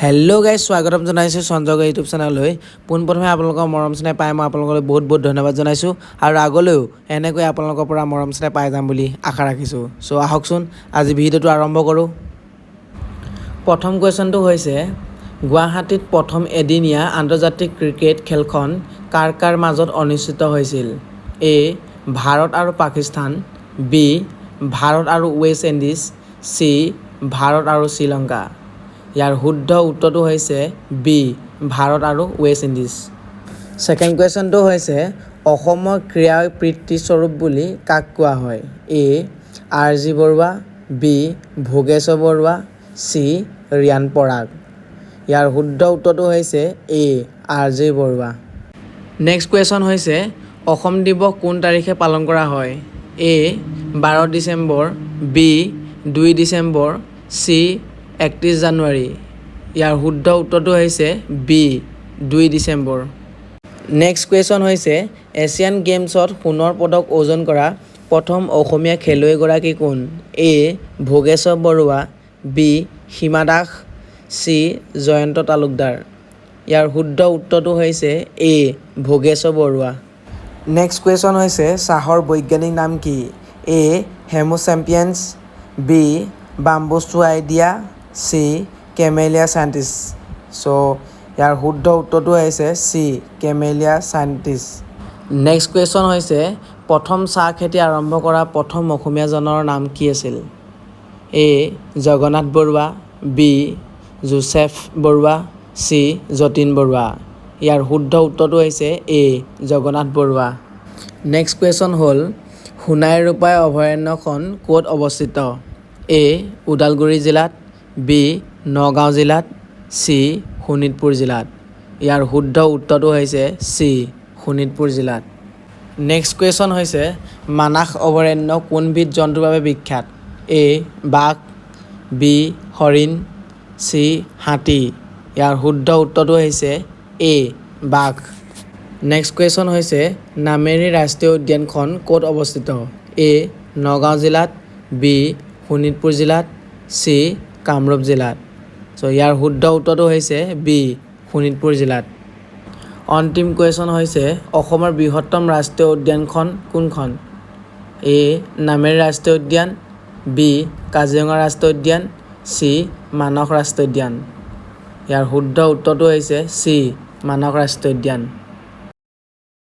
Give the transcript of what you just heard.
Hello' guys স্বাগতম জনাইছোঁ Sanjay YouTube চেনেললৈ পোনপ্ৰথমে আপোনালোকৰ মৰম চেনেহ পাই মই আপোনালোকলৈ বহুত বহুত ধন্যবাদ জনাইছোঁ আৰু আগলৈও এনেকৈ আপোনালোকৰ পৰা মৰম চেনেহ পাই যাম বুলি আশা ৰাখিছোঁ। চ' আহকচোন আজি ভিডিঅ'টো আৰম্ভ কৰোঁ। প্ৰথম কুৱেশ্যনটো হৈছে গুৱাহাটীত প্ৰথম এদিনীয়া আন্তৰ্জাতিক ক্ৰিকেট খেলখন কাৰ কাৰ মাজত অনুষ্ঠিত হৈছিল? এ ভাৰত আৰু পাকিস্তান, বি ভাৰত আৰু ৱেষ্ট ইণ্ডিজ, চি ভাৰত আৰু শ্ৰীলংকা। ইয়াৰ শুদ্ধ উত্তৰটো হৈছে বি ভাৰত আৰু ৱেষ্ট ইণ্ডিজ। ছেকেণ্ড কুৱেশ্যনটো হৈছে অসমৰ ক্ৰীড়া পিতৃস্বৰূপ বুলি কাক কোৱা হয়? A R G Baruah, B Bhogeswar Baruah, C Riyan Parag. ইয়াৰ শুদ্ধ উত্তৰটো হৈছে A R G Baruah. Next question হৈছে অসম দিৱস কোন তাৰিখে পালন কৰা হয়? A 12 December, B 2 December, C 31 January. ইয়াৰ শুদ্ধ উত্তৰটো হৈছে বি 2 ডিচেম্বৰ। নেক্সট কুৱেশ্যন হৈছে এছিয়ান গেমছত সোণৰ পদক অৰ্জন কৰা প্ৰথম অসমীয়া খেলুৱৈগৰাকী কোন? A Bhogeswar Baruah, B Hima Das, C Jayanta Talukdar. ইয়াৰ শুদ্ধ উত্তৰটো হৈছে A Bhogeswar Baruah. Next question হৈছে চাহৰ বৈজ্ঞানিক নাম কি? এ হেমো চেম্পিয়নছ, বি বাম্বুচু আইডিয়া, চি কেমেলিয়া চাইণ্টিছ। চ' ইয়াৰ শুদ্ধ উত্তৰটো হৈছে চি কেমেলিয়া চাইণ্টিছ। নেক্সট কুৱেশ্যন হৈছে প্ৰথম চাহ খেতি আৰম্ভ কৰা প্ৰথম অসমীয়াজনৰ নাম কি আছিল? A Jagannath Baruah, B Joseph Baruah, C Jatin Baruah. ইয়াৰ শুদ্ধ উত্তৰটো হৈছে A Jagannath Baruah. Next question হ'ল সোণাই ৰূপাই অভয়াৰণ্যখন ক'ত অৱস্থিত? এ ওদালগুৰি জিলাত, বি নগাঁও জিলাত, চি শোণিতপুৰ জিলাত। ইয়াৰ শুদ্ধ উত্তৰটো হৈছে চি শোণিতপুৰ জিলাত। নেক্সট কুৱেশ্যন হৈছে মানাস অভয়াৰণ্য কোনবিধ জন্তুৰ বাবে বিখ্যাত? এ বাঘ, বি হৰিণ, চি হাতী। ইয়াৰ শুদ্ধ উত্তৰটো হৈছে এ বাঘ। নেক্সট কুৱেশ্যন হৈছে নামেৰি ৰাষ্ট্ৰীয় উদ্যানখন ক'ত অৱস্থিত? এ নগাঁও জিলাত, বি শোণিতপুৰ জিলাত, চি কামৰূপ জিলাত। চ' ইয়াৰ শুদ্ধ উত্তৰটো হৈছে বি শোণিতপুৰ জিলাত। অন্তিম কুৱেশ্যন হৈছে অসমৰ বৃহত্তম ৰাষ্ট্ৰীয় উদ্যানখন কোনখন? এ নামেৰি ৰাষ্ট্ৰীয় উদ্যান, বি কাজিৰঙা ৰাষ্ট্ৰীয় উদ্যান, চি মানস ৰাষ্ট্ৰীয় উদ্যান। ইয়াৰ শুদ্ধ উত্তৰটো হৈছে চি মানস ৰাষ্ট্ৰীয় উদ্যান।